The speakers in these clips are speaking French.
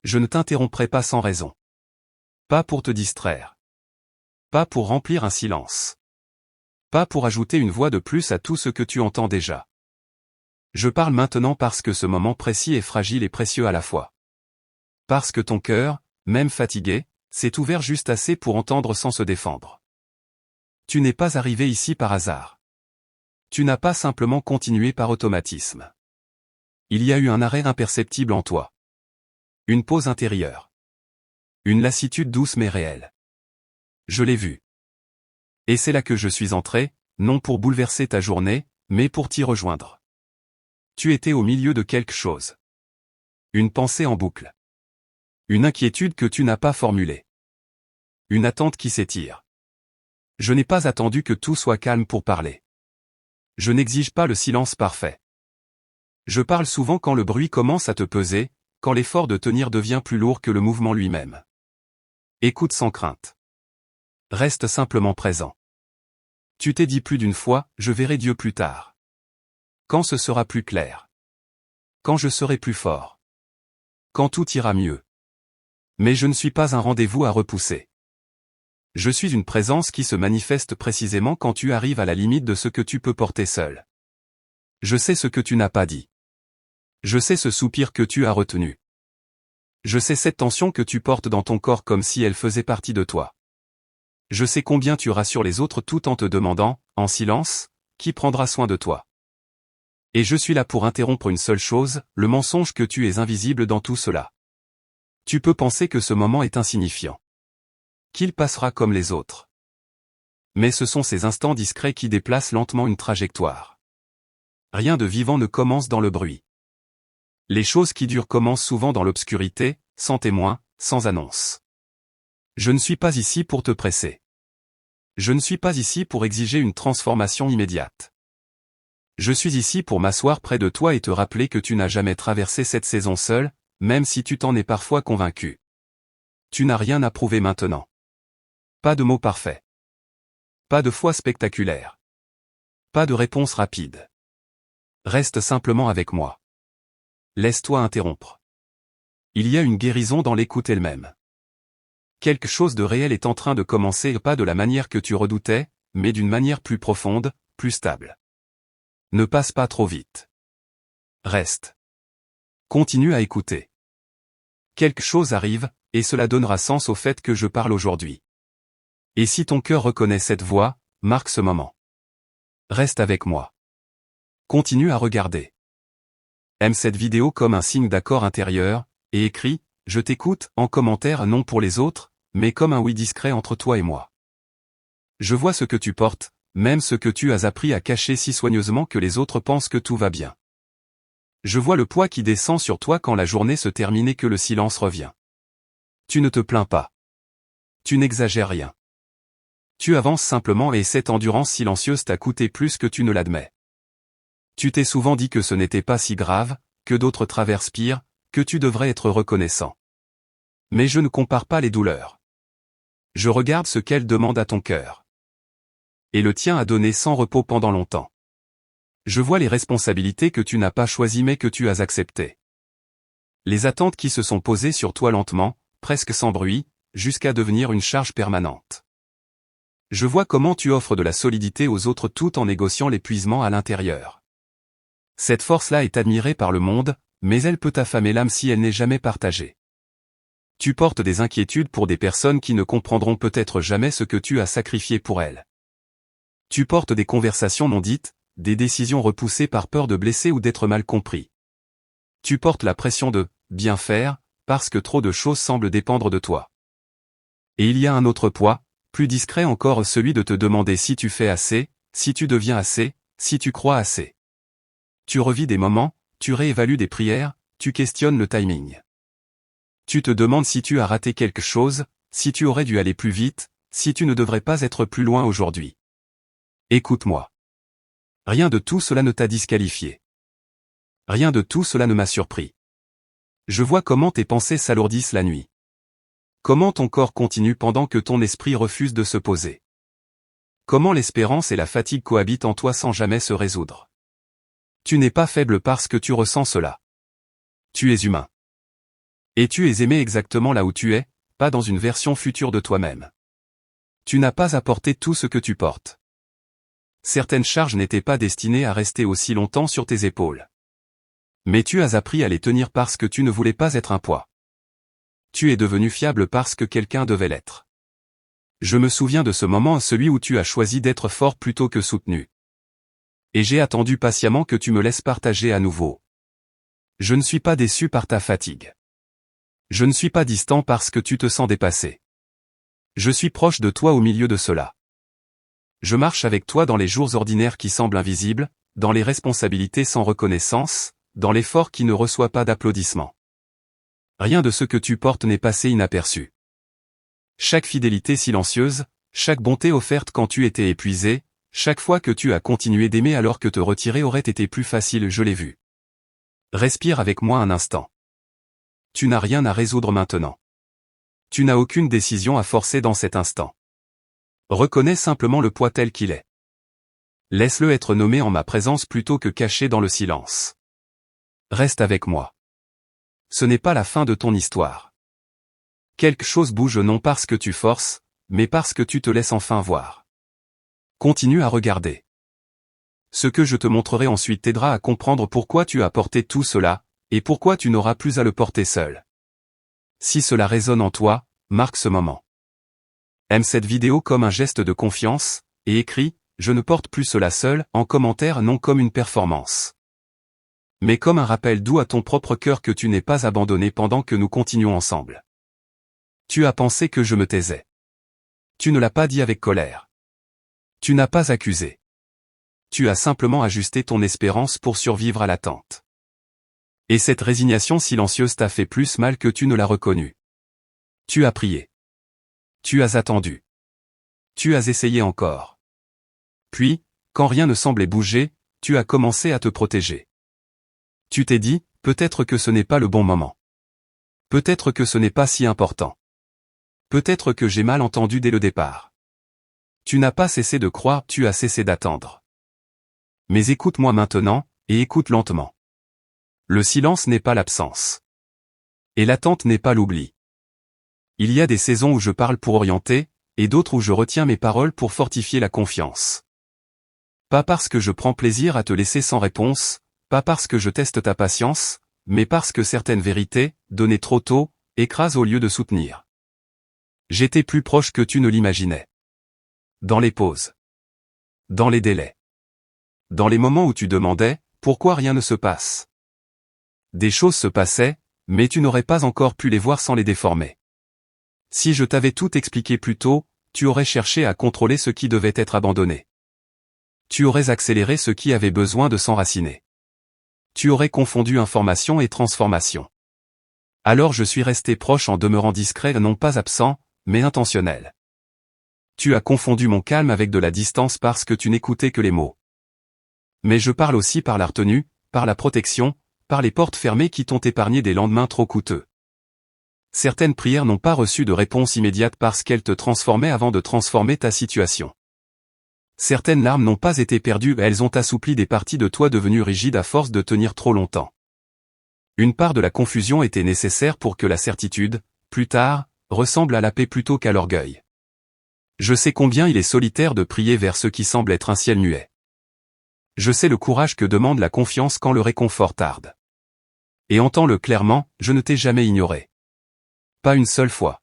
Je ne t'interromprai pas sans raison. Pas pour te distraire. Pas pour remplir un silence. Pas pour ajouter une voix de plus à tout ce que tu entends déjà. Je parle maintenant parce que ce moment précis est fragile et précieux à la fois. Parce que ton cœur, même fatigué, s'est ouvert juste assez pour entendre sans se défendre. Tu n'es pas arrivé ici par hasard. Tu n'as pas simplement continué par automatisme. Il y a eu un arrêt imperceptible en toi. Une pause intérieure. Une lassitude douce mais réelle. Je l'ai vu. Et c'est là que je suis entré, non pour bouleverser ta journée, mais pour t'y rejoindre. Tu étais au milieu de quelque chose. Une pensée en boucle. Une inquiétude que tu n'as pas formulée. Une attente qui s'étire. Je n'ai pas attendu que tout soit calme pour parler. Je n'exige pas le silence parfait. Je parle souvent quand le bruit commence à te peser, quand l'effort de tenir devient plus lourd que le mouvement lui-même. Écoute sans crainte. Reste simplement présent. Tu t'es dit plus d'une fois, je verrai Dieu plus tard. Quand ce sera plus clair. Quand je serai plus fort. Quand tout ira mieux. Mais je ne suis pas un rendez-vous à repousser. Je suis une présence qui se manifeste précisément quand tu arrives à la limite de ce que tu peux porter seul. Je sais ce que tu n'as pas dit. Je sais ce soupir que tu as retenu. Je sais cette tension que tu portes dans ton corps comme si elle faisait partie de toi. Je sais combien tu rassures les autres tout en te demandant, en silence, qui prendra soin de toi. Et je suis là pour interrompre une seule chose, le mensonge que tu es invisible dans tout cela. Tu peux penser que ce moment est insignifiant. Qu'il passera comme les autres. Mais ce sont ces instants discrets qui déplacent lentement une trajectoire. Rien de vivant ne commence dans le bruit. Les choses qui durent commencent souvent dans l'obscurité, sans témoin, sans annonce. Je ne suis pas ici pour te presser. Je ne suis pas ici pour exiger une transformation immédiate. Je suis ici pour m'asseoir près de toi et te rappeler que tu n'as jamais traversé cette saison seule, même si tu t'en es parfois convaincu. Tu n'as rien à prouver maintenant. Pas de mots parfaits. Pas de foi spectaculaire. Pas de réponse rapide. Reste simplement avec moi. Laisse-toi interrompre. Il y a une guérison dans l'écoute elle-même. Quelque chose de réel est en train de commencer, pas de la manière que tu redoutais, mais d'une manière plus profonde, plus stable. Ne passe pas trop vite. Reste. Continue à écouter. Quelque chose arrive, et cela donnera sens au fait que je parle aujourd'hui. Et si ton cœur reconnaît cette voix, marque ce moment. Reste avec moi. Continue à regarder. Aime cette vidéo comme un signe d'accord intérieur, et écris « Je t'écoute » en commentaire non pour les autres, mais comme un oui discret entre toi et moi. Je vois ce que tu portes, même ce que tu as appris à cacher si soigneusement que les autres pensent que tout va bien. Je vois le poids qui descend sur toi quand la journée se termine et que le silence revient. Tu ne te plains pas. Tu n'exagères rien. Tu avances simplement et cette endurance silencieuse t'a coûté plus que tu ne l'admets. Tu t'es souvent dit que ce n'était pas si grave, que d'autres traversent pire, que tu devrais être reconnaissant. Mais je ne compare pas les douleurs. Je regarde ce qu'elles demandent à ton cœur. Et le tien a donné sans repos pendant longtemps. Je vois les responsabilités que tu n'as pas choisies mais que tu as acceptées. Les attentes qui se sont posées sur toi lentement, presque sans bruit, jusqu'à devenir une charge permanente. Je vois comment tu offres de la solidité aux autres tout en négociant l'épuisement à l'intérieur. Cette force-là est admirée par le monde, mais elle peut affamer l'âme si elle n'est jamais partagée. Tu portes des inquiétudes pour des personnes qui ne comprendront peut-être jamais ce que tu as sacrifié pour elles. Tu portes des conversations non dites, des décisions repoussées par peur de blesser ou d'être mal compris. Tu portes la pression de « bien faire » parce que trop de choses semblent dépendre de toi. Et il y a un autre poids, plus discret encore, celui de te demander si tu fais assez, si tu deviens assez, si tu crois assez. Tu revis des moments, tu réévalues des prières, tu questionnes le timing. Tu te demandes si tu as raté quelque chose, si tu aurais dû aller plus vite, si tu ne devrais pas être plus loin aujourd'hui. Écoute-moi. Rien de tout cela ne t'a disqualifié. Rien de tout cela ne m'a surpris. Je vois comment tes pensées s'alourdissent la nuit. Comment ton corps continue pendant que ton esprit refuse de se poser. Comment l'espérance et la fatigue cohabitent en toi sans jamais se résoudre. Tu n'es pas faible parce que tu ressens cela. Tu es humain. Et tu es aimé exactement là où tu es, pas dans une version future de toi-même. Tu n'as pas à porter tout ce que tu portes. Certaines charges n'étaient pas destinées à rester aussi longtemps sur tes épaules. Mais tu as appris à les tenir parce que tu ne voulais pas être un poids. Tu es devenu fiable parce que quelqu'un devait l'être. Je me souviens de ce moment, celui où tu as choisi d'être fort plutôt que soutenu. Et j'ai attendu patiemment que tu me laisses partager à nouveau. Je ne suis pas déçu par ta fatigue. Je ne suis pas distant parce que tu te sens dépassé. Je suis proche de toi au milieu de cela. Je marche avec toi dans les jours ordinaires qui semblent invisibles, dans les responsabilités sans reconnaissance, dans l'effort qui ne reçoit pas d'applaudissements. Rien de ce que tu portes n'est passé inaperçu. Chaque fidélité silencieuse, chaque bonté offerte quand tu étais épuisé, chaque fois que tu as continué d'aimer alors que te retirer aurait été plus facile, je l'ai vu. Respire avec moi un instant. Tu n'as rien à résoudre maintenant. Tu n'as aucune décision à forcer dans cet instant. Reconnais simplement le poids tel qu'il est. Laisse-le être nommé en ma présence plutôt que caché dans le silence. Reste avec moi. Ce n'est pas la fin de ton histoire. Quelque chose bouge non parce que tu forces, mais parce que tu te laisses enfin voir. Continue à regarder. Ce que je te montrerai ensuite t'aidera à comprendre pourquoi tu as porté tout cela, et pourquoi tu n'auras plus à le porter seul. Si cela résonne en toi, marque ce moment. Aime cette vidéo comme un geste de confiance, et écris « Je ne porte plus cela seul » en commentaire, non comme une performance, mais comme un rappel doux à ton propre cœur que tu n'es pas abandonné pendant que nous continuons ensemble. Tu as pensé que je me taisais. Tu ne l'as pas dit avec colère. Tu n'as pas accusé. Tu as simplement ajusté ton espérance pour survivre à l'attente. Et cette résignation silencieuse t'a fait plus mal que tu ne l'as reconnu. Tu as prié. Tu as attendu. Tu as essayé encore. Puis, quand rien ne semblait bouger, tu as commencé à te protéger. Tu t'es dit, peut-être que ce n'est pas le bon moment. Peut-être que ce n'est pas si important. Peut-être que j'ai mal entendu dès le départ. Tu n'as pas cessé de croire, tu as cessé d'attendre. Mais écoute-moi maintenant, et écoute lentement. Le silence n'est pas l'absence. Et l'attente n'est pas l'oubli. Il y a des saisons où je parle pour orienter, et d'autres où je retiens mes paroles pour fortifier la confiance. Pas parce que je prends plaisir à te laisser sans réponse, pas parce que je teste ta patience, mais parce que certaines vérités, données trop tôt, écrasent au lieu de soutenir. J'étais plus proche que tu ne l'imaginais. Dans les pauses. Dans les délais. Dans les moments où tu demandais, pourquoi rien ne se passe. Des choses se passaient, mais tu n'aurais pas encore pu les voir sans les déformer. Si je t'avais tout expliqué plus tôt, tu aurais cherché à contrôler ce qui devait être abandonné. Tu aurais accéléré ce qui avait besoin de s'enraciner. Tu aurais confondu information et transformation. Alors je suis resté proche en demeurant discret, non pas absent, mais intentionnel. Tu as confondu mon calme avec de la distance parce que tu n'écoutais que les mots. Mais je parle aussi par la retenue, par la protection, par les portes fermées qui t'ont épargné des lendemains trop coûteux. Certaines prières n'ont pas reçu de réponse immédiate parce qu'elles te transformaient avant de transformer ta situation. Certaines larmes n'ont pas été perdues, elles ont assoupli des parties de toi devenues rigides à force de tenir trop longtemps. Une part de la confusion était nécessaire pour que la certitude, plus tard, ressemble à la paix plutôt qu'à l'orgueil. Je sais combien il est solitaire de prier vers ce qui semble être un ciel muet. Je sais le courage que demande la confiance quand le réconfort tarde. Et entends-le clairement, je ne t'ai jamais ignoré. Pas une seule fois.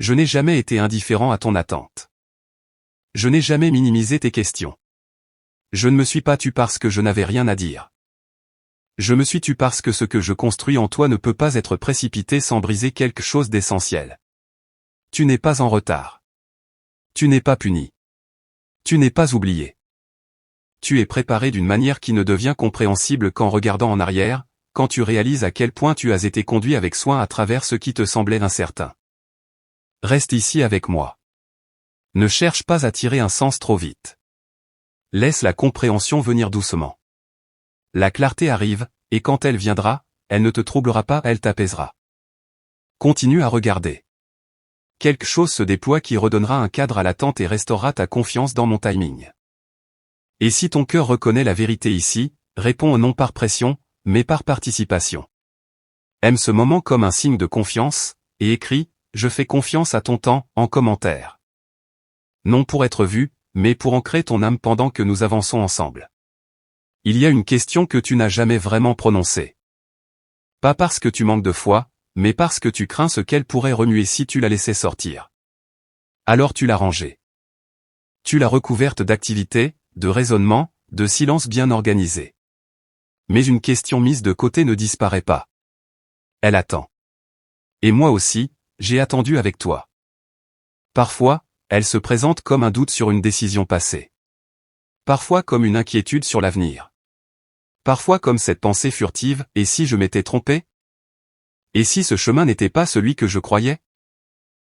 Je n'ai jamais été indifférent à ton attente. Je n'ai jamais minimisé tes questions. Je ne me suis pas tu parce que je n'avais rien à dire. Je me suis tu parce que ce que je construis en toi ne peut pas être précipité sans briser quelque chose d'essentiel. Tu n'es pas en retard. Tu n'es pas puni. Tu n'es pas oublié. Tu es préparé d'une manière qui ne devient compréhensible qu'en regardant en arrière, quand tu réalises à quel point tu as été conduit avec soin à travers ce qui te semblait incertain. Reste ici avec moi. Ne cherche pas à tirer un sens trop vite. Laisse la compréhension venir doucement. La clarté arrive, et quand elle viendra, elle ne te troublera pas, elle t'apaisera. Continue à regarder. Quelque chose se déploie qui redonnera un cadre à l'attente et restaurera ta confiance dans mon timing. Et si ton cœur reconnaît la vérité ici, réponds non par pression, mais par participation. Aime ce moment comme un signe de confiance, et écris « Je fais confiance à ton temps » en commentaire. Non pour être vu, mais pour ancrer ton âme pendant que nous avançons ensemble. Il y a une question que tu n'as jamais vraiment prononcée. Pas parce que tu manques de foi, mais parce que tu crains ce qu'elle pourrait remuer si tu la laissais sortir. Alors tu l'as rangée. Tu l'as recouverte d'activités, de raisonnements, de silence bien organisé. Mais une question mise de côté ne disparaît pas. Elle attend. Et moi aussi, j'ai attendu avec toi. Parfois, elle se présente comme un doute sur une décision passée. Parfois comme une inquiétude sur l'avenir. Parfois comme cette pensée furtive « et si je m'étais trompé ? Et si ce chemin n'était pas celui que je croyais ?»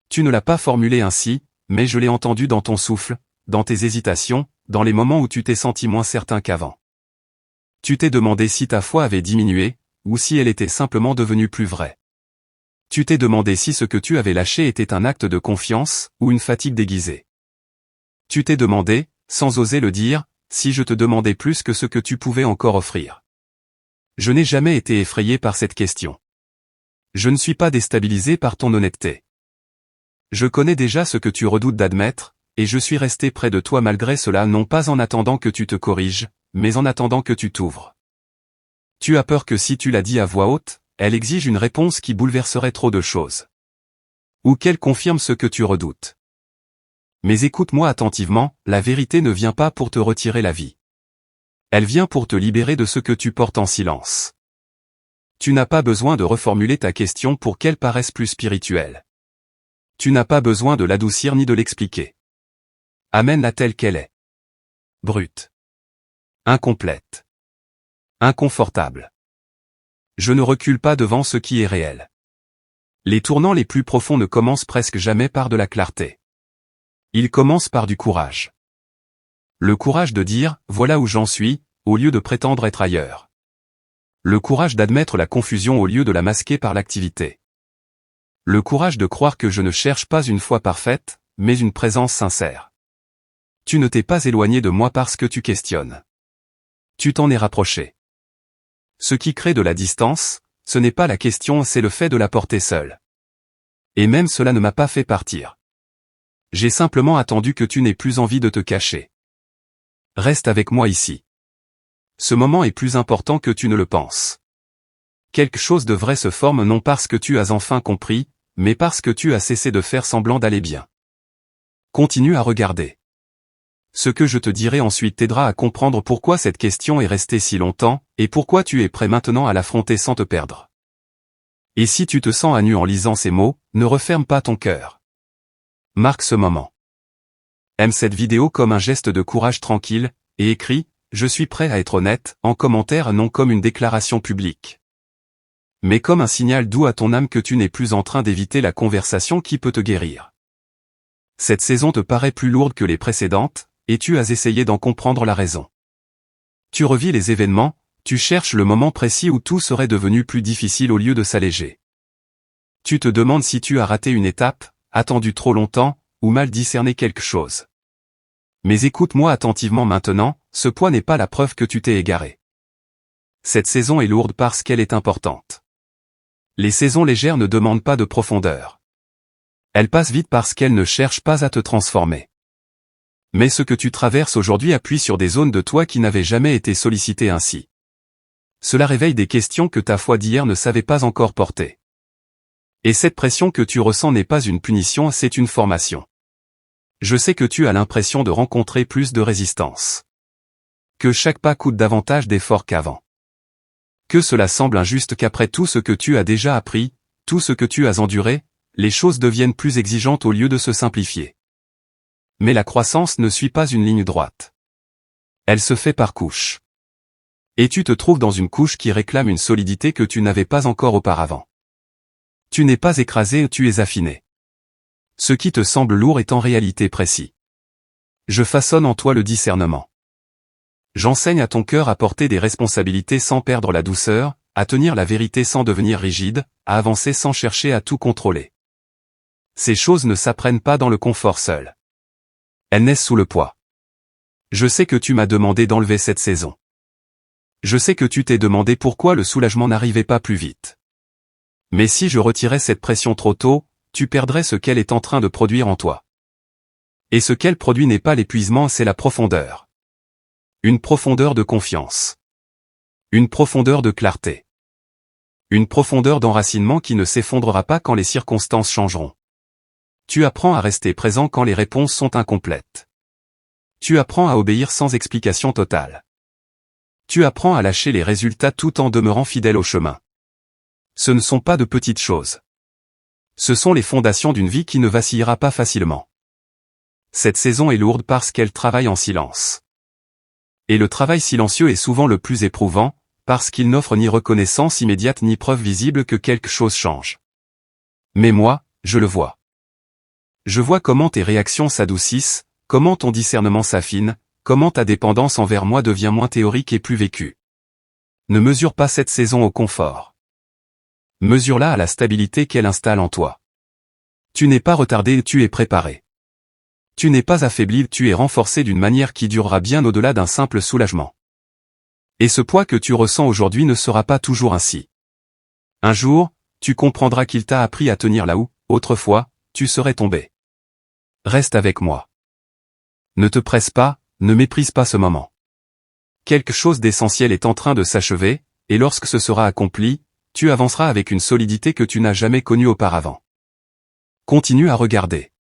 Tu ne l'as pas formulé ainsi, mais je l'ai entendu dans ton souffle, dans tes hésitations, dans les moments où tu t'es senti moins certain qu'avant. Tu t'es demandé si ta foi avait diminué, ou si elle était simplement devenue plus vraie. Tu t'es demandé si ce que tu avais lâché était un acte de confiance, ou une fatigue déguisée. Tu t'es demandé, sans oser le dire, si je te demandais plus que ce que tu pouvais encore offrir. Je n'ai jamais été effrayé par cette question. Je ne suis pas déstabilisé par ton honnêteté. Je connais déjà ce que tu redoutes d'admettre, et je suis resté près de toi malgré cela non pas en attendant que tu te corriges, mais en attendant que tu t'ouvres. Tu as peur que si tu l'as dit à voix haute, elle exige une réponse qui bouleverserait trop de choses. Ou qu'elle confirme ce que tu redoutes. Mais écoute-moi attentivement, la vérité ne vient pas pour te retirer la vie. Elle vient pour te libérer de ce que tu portes en silence. Tu n'as pas besoin de reformuler ta question pour qu'elle paraisse plus spirituelle. Tu n'as pas besoin de l'adoucir ni de l'expliquer. Amène-la telle qu'elle est. Brute. Incomplète. Inconfortable. Je ne recule pas devant ce qui est réel. Les tournants les plus profonds ne commencent presque jamais par de la clarté. Ils commencent par du courage. Le courage de dire « voilà où j'en suis », au lieu de prétendre être ailleurs. Le courage d'admettre la confusion au lieu de la masquer par l'activité. Le courage de croire que je ne cherche pas une foi parfaite, mais une présence sincère. Tu ne t'es pas éloigné de moi parce que tu questionnes. Tu t'en es rapproché. Ce qui crée de la distance, ce n'est pas la question, c'est le fait de la porter seule. Et même cela ne m'a pas fait partir. J'ai simplement attendu que tu n'aies plus envie de te cacher. Reste avec moi ici. Ce moment est plus important que tu ne le penses. Quelque chose de vrai se forme non parce que tu as enfin compris, mais parce que tu as cessé de faire semblant d'aller bien. Continue à regarder. Ce que je te dirai ensuite t'aidera à comprendre pourquoi cette question est restée si longtemps, et pourquoi tu es prêt maintenant à l'affronter sans te perdre. Et si tu te sens à nu en lisant ces mots, ne referme pas ton cœur. Marque ce moment. Aime cette vidéo comme un geste de courage tranquille, et écris « Je suis prêt à être honnête » en commentaire, non comme une déclaration publique. Mais comme un signal doux à ton âme que tu n'es plus en train d'éviter la conversation qui peut te guérir. Cette saison te paraît plus lourde que les précédentes, et tu as essayé d'en comprendre la raison. Tu revis les événements, tu cherches le moment précis où tout serait devenu plus difficile au lieu de s'alléger. Tu te demandes si tu as raté une étape, attendu trop longtemps, ou mal discerné quelque chose. Mais écoute-moi attentivement maintenant, ce poids n'est pas la preuve que tu t'es égaré. Cette saison est lourde parce qu'elle est importante. Les saisons légères ne demandent pas de profondeur. Elles passent vite parce qu'elles ne cherchent pas à te transformer. Mais ce que tu traverses aujourd'hui appuie sur des zones de toi qui n'avaient jamais été sollicitées ainsi. Cela réveille des questions que ta foi d'hier ne savait pas encore porter. Et cette pression que tu ressens n'est pas une punition, c'est une formation. Je sais que tu as l'impression de rencontrer plus de résistance. Que chaque pas coûte davantage d'efforts qu'avant. Que cela semble injuste qu'après tout ce que tu as déjà appris, tout ce que tu as enduré, les choses deviennent plus exigeantes au lieu de se simplifier. Mais la croissance ne suit pas une ligne droite. Elle se fait par couches. Et tu te trouves dans une couche qui réclame une solidité que tu n'avais pas encore auparavant. Tu n'es pas écrasé, tu es affiné. Ce qui te semble lourd est en réalité précis. Je façonne en toi le discernement. J'enseigne à ton cœur à porter des responsabilités sans perdre la douceur, à tenir la vérité sans devenir rigide, à avancer sans chercher à tout contrôler. Ces choses ne s'apprennent pas dans le confort seul. Elles naissent sous le poids. Je sais que tu m'as demandé d'enlever cette saison. Je sais que tu t'es demandé pourquoi le soulagement n'arrivait pas plus vite. Mais si je retirais cette pression trop tôt, tu perdrais ce qu'elle est en train de produire en toi. Et ce qu'elle produit n'est pas l'épuisement, c'est la profondeur. Une profondeur de confiance. Une profondeur de clarté. Une profondeur d'enracinement qui ne s'effondrera pas quand les circonstances changeront. Tu apprends à rester présent quand les réponses sont incomplètes. Tu apprends à obéir sans explication totale. Tu apprends à lâcher les résultats tout en demeurant fidèle au chemin. Ce ne sont pas de petites choses. Ce sont les fondations d'une vie qui ne vacillera pas facilement. Cette saison est lourde parce qu'elle travaille en silence. Et le travail silencieux est souvent le plus éprouvant, parce qu'il n'offre ni reconnaissance immédiate ni preuve visible que quelque chose change. Mais moi, je le vois. Je vois comment tes réactions s'adoucissent, comment ton discernement s'affine, comment ta dépendance envers moi devient moins théorique et plus vécue. Ne mesure pas cette saison au confort. Mesure-la à la stabilité qu'elle installe en toi. Tu n'es pas retardé, tu es préparé. Tu n'es pas affaibli, tu es renforcé d'une manière qui durera bien au-delà d'un simple soulagement. Et ce poids que tu ressens aujourd'hui ne sera pas toujours ainsi. Un jour, tu comprendras qu'il t'a appris à tenir là où, autrefois, tu serais tombé. Reste avec moi. Ne te presse pas, ne méprise pas ce moment. Quelque chose d'essentiel est en train de s'achever, et lorsque ce sera accompli, tu avanceras avec une solidité que tu n'as jamais connue auparavant. Continue à regarder.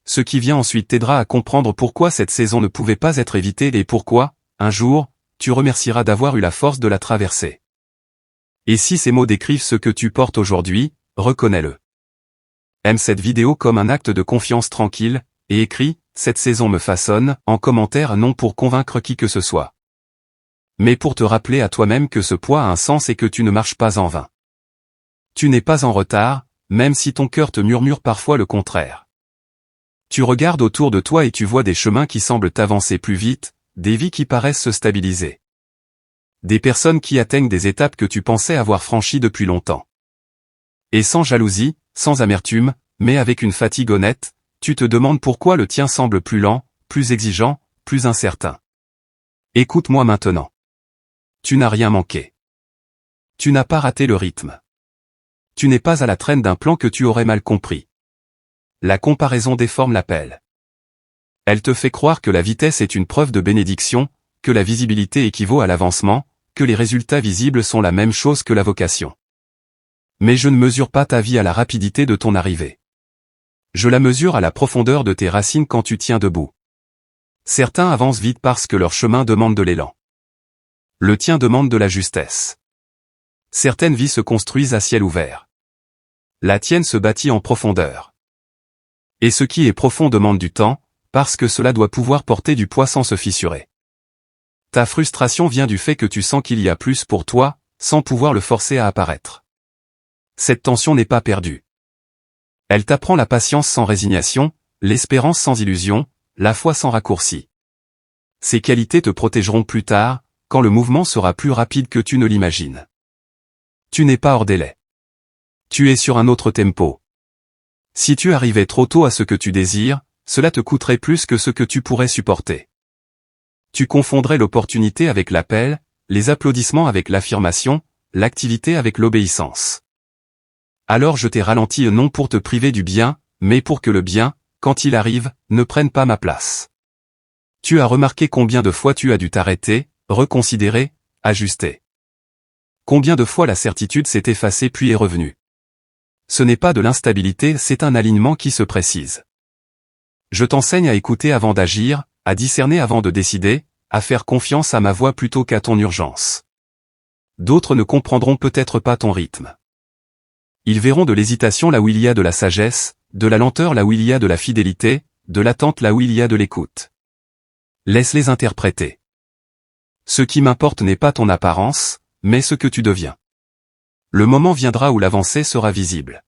Ce qui vient ensuite t'aidera à comprendre pourquoi cette saison ne pouvait pas être évitée et pourquoi, un jour, tu remercieras d'avoir eu la force de la traverser. Et si ces mots décrivent ce que tu portes aujourd'hui, reconnais-le. Aime cette vidéo comme un acte de confiance tranquille, et écris « Cette saison me façonne » en commentaire, non pour convaincre qui que ce soit, mais pour te rappeler à toi-même que ce poids a un sens et que tu ne marches pas en vain. Tu n'es pas en retard, même si ton cœur te murmure parfois le contraire. Tu regardes autour de toi et tu vois des chemins qui semblent avancer plus vite, des vies qui paraissent se stabiliser. Des personnes qui atteignent des étapes que tu pensais avoir franchies depuis longtemps. Et sans jalousie, sans amertume, mais avec une fatigue honnête, tu te demandes pourquoi le tien semble plus lent, plus exigeant, plus incertain. Écoute-moi maintenant. Tu n'as rien manqué. Tu n'as pas raté le rythme. Tu n'es pas à la traîne d'un plan que tu aurais mal compris. La comparaison déforme l'appel. Elle te fait croire que la vitesse est une preuve de bénédiction, que la visibilité équivaut à l'avancement, que les résultats visibles sont la même chose que la vocation. Mais je ne mesure pas ta vie à la rapidité de ton arrivée. Je la mesure à la profondeur de tes racines quand tu tiens debout. Certains avancent vite parce que leur chemin demande de l'élan. Le tien demande de la justesse. Certaines vies se construisent à ciel ouvert. La tienne se bâtit en profondeur. Et ce qui est profond demande du temps, parce que cela doit pouvoir porter du poids sans se fissurer. Ta frustration vient du fait que tu sens qu'il y a plus pour toi, sans pouvoir le forcer à apparaître. Cette tension n'est pas perdue. Elle t'apprend la patience sans résignation, l'espérance sans illusion, la foi sans raccourci. Ces qualités te protégeront plus tard, quand le mouvement sera plus rapide que tu ne l'imagines. Tu n'es pas hors délai. Tu es sur un autre tempo. Si tu arrivais trop tôt à ce que tu désires, cela te coûterait plus que ce que tu pourrais supporter. Tu confondrais l'opportunité avec l'appel, les applaudissements avec l'affirmation, l'activité avec l'obéissance. Alors je t'ai ralenti non pour te priver du bien, mais pour que le bien, quand il arrive, ne prenne pas ma place. Tu as remarqué combien de fois tu as dû t'arrêter, reconsidérer, ajuster. Combien de fois la certitude s'est effacée puis est revenue. Ce n'est pas de l'instabilité, c'est un alignement qui se précise. Je t'enseigne à écouter avant d'agir, à discerner avant de décider, à faire confiance à ma voix plutôt qu'à ton urgence. D'autres ne comprendront peut-être pas ton rythme. Ils verront de l'hésitation là où il y a de la sagesse, de la lenteur là où il y a de la fidélité, de l'attente là où il y a de l'écoute. Laisse-les interpréter. Ce qui m'importe n'est pas ton apparence, mais ce que tu deviens. Le moment viendra où l'avancée sera visible.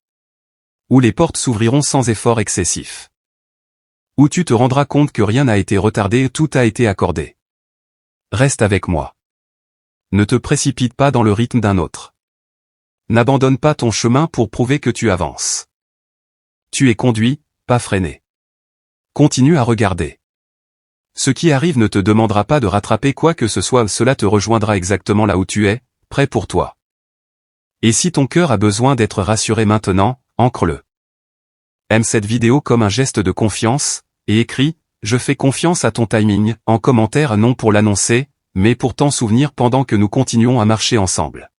Où les portes s'ouvriront sans effort excessif. Où tu te rendras compte que rien n'a été retardé, tout a été accordé. Reste avec moi. Ne te précipite pas dans le rythme d'un autre. N'abandonne pas ton chemin pour prouver que tu avances. Tu es conduit, pas freiné. Continue à regarder. Ce qui arrive ne te demandera pas de rattraper quoi que ce soit, cela te rejoindra exactement là où tu es, prêt pour toi. Et si ton cœur a besoin d'être rassuré maintenant, ancre-le. Aime cette vidéo comme un geste de confiance, et écris « Je fais confiance à ton timing » en commentaire non pour l'annoncer, mais pour t'en souvenir pendant que nous continuons à marcher ensemble.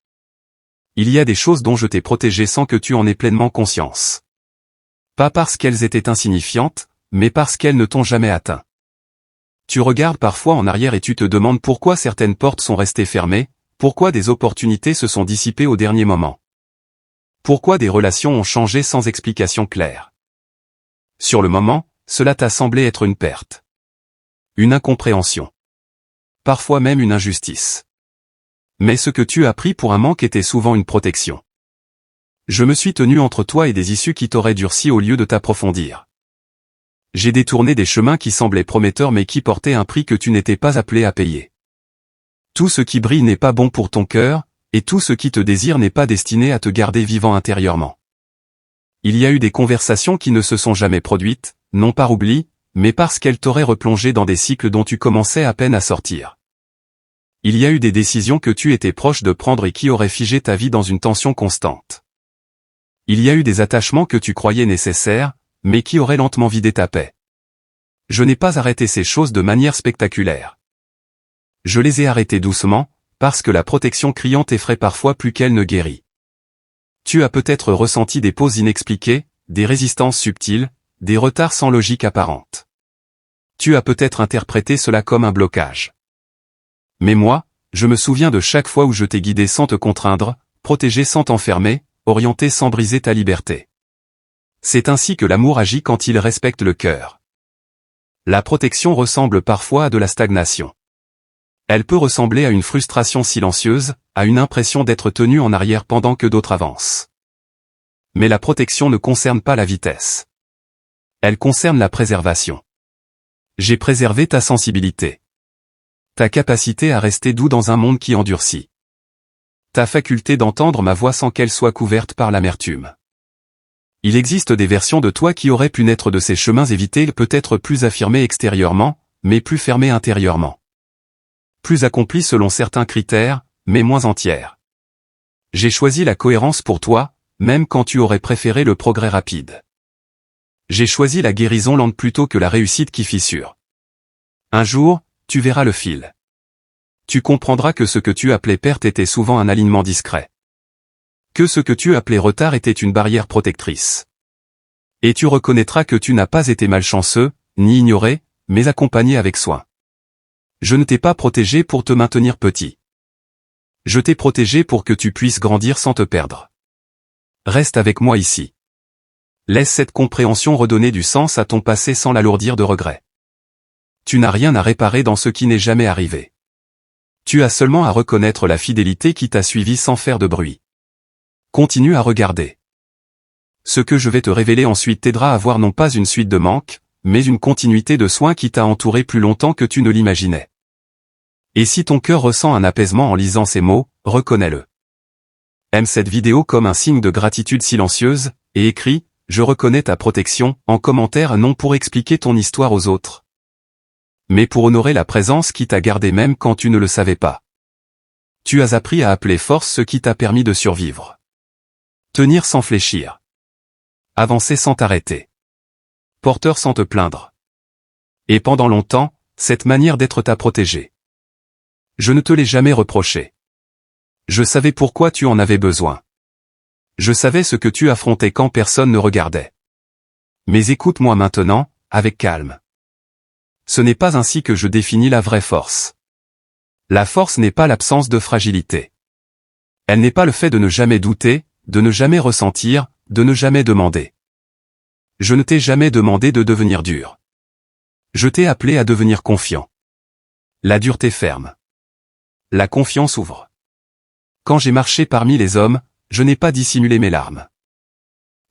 Il y a des choses dont je t'ai protégé sans que tu en aies pleinement conscience. Pas parce qu'elles étaient insignifiantes, mais parce qu'elles ne t'ont jamais atteint. Tu regardes parfois en arrière et tu te demandes pourquoi certaines portes sont restées fermées, pourquoi des opportunités se sont dissipées au dernier moment. Pourquoi des relations ont changé sans explication claire. Sur le moment, cela t'a semblé être une perte. Une incompréhension. Parfois même une injustice. Mais ce que tu as pris pour un manque était souvent une protection. Je me suis tenu entre toi et des issues qui t'auraient durci au lieu de t'approfondir. J'ai détourné des chemins qui semblaient prometteurs mais qui portaient un prix que tu n'étais pas appelé à payer. Tout ce qui brille n'est pas bon pour ton cœur, et tout ce qui te désire n'est pas destiné à te garder vivant intérieurement. Il y a eu des conversations qui ne se sont jamais produites, non par oubli, mais parce qu'elles t'auraient replongé dans des cycles dont tu commençais à peine à sortir. Il y a eu des décisions que tu étais proche de prendre et qui auraient figé ta vie dans une tension constante. Il y a eu des attachements que tu croyais nécessaires, mais qui auraient lentement vidé ta paix. Je n'ai pas arrêté ces choses de manière spectaculaire. Je les ai arrêtées doucement, parce que la protection criante effraie parfois plus qu'elle ne guérit. Tu as peut-être ressenti des pauses inexpliquées, des résistances subtiles, des retards sans logique apparente. Tu as peut-être interprété cela comme un blocage. Mais moi, je me souviens de chaque fois où je t'ai guidé sans te contraindre, protégé sans t'enfermer, orienté sans briser ta liberté. C'est ainsi que l'amour agit quand il respecte le cœur. La protection ressemble parfois à de la stagnation. Elle peut ressembler à une frustration silencieuse, à une impression d'être tenu en arrière pendant que d'autres avancent. Mais la protection ne concerne pas la vitesse. Elle concerne la préservation. J'ai préservé ta sensibilité. Ta capacité à rester doux dans un monde qui endurcit. Ta faculté d'entendre ma voix sans qu'elle soit couverte par l'amertume. Il existe des versions de toi qui auraient pu naître de ces chemins évités, peut-être plus affirmées extérieurement, mais plus fermées intérieurement. Plus accomplies selon certains critères, mais moins entières. J'ai choisi la cohérence pour toi, même quand tu aurais préféré le progrès rapide. J'ai choisi la guérison lente plutôt que la réussite qui fissure. Un jour, tu verras le fil. Tu comprendras que ce que tu appelais perte était souvent un alignement discret. Que ce que tu appelais retard était une barrière protectrice. Et tu reconnaîtras que tu n'as pas été malchanceux, ni ignoré, mais accompagné avec soin. Je ne t'ai pas protégé pour te maintenir petit. Je t'ai protégé pour que tu puisses grandir sans te perdre. Reste avec moi ici. Laisse cette compréhension redonner du sens à ton passé sans l'alourdir de regrets. Tu n'as rien à réparer dans ce qui n'est jamais arrivé. Tu as seulement à reconnaître la fidélité qui t'a suivi sans faire de bruit. Continue à regarder. Ce que je vais te révéler ensuite t'aidera à voir non pas une suite de manques, mais une continuité de soins qui t'a entouré plus longtemps que tu ne l'imaginais. Et si ton cœur ressent un apaisement en lisant ces mots, reconnais-le. Aime cette vidéo comme un signe de gratitude silencieuse, et écris « Je reconnais ta protection » en commentaire non pour expliquer ton histoire aux autres, mais pour honorer la présence qui t'a gardé même quand tu ne le savais pas. Tu as appris à appeler force ce qui t'a permis de survivre. Tenir sans fléchir. Avancer sans t'arrêter. Porteur sans te plaindre. Et pendant longtemps, cette manière d'être t'a protégé. Je ne te l'ai jamais reproché. Je savais pourquoi tu en avais besoin. Je savais ce que tu affrontais quand personne ne regardait. Mais écoute-moi maintenant, avec calme. Ce n'est pas ainsi que je définis la vraie force. La force n'est pas l'absence de fragilité. Elle n'est pas le fait de ne jamais douter, de ne jamais ressentir, de ne jamais demander. Je ne t'ai jamais demandé de devenir dur. Je t'ai appelé à devenir confiant. La dureté ferme. La confiance ouvre. Quand j'ai marché parmi les hommes, je n'ai pas dissimulé mes larmes.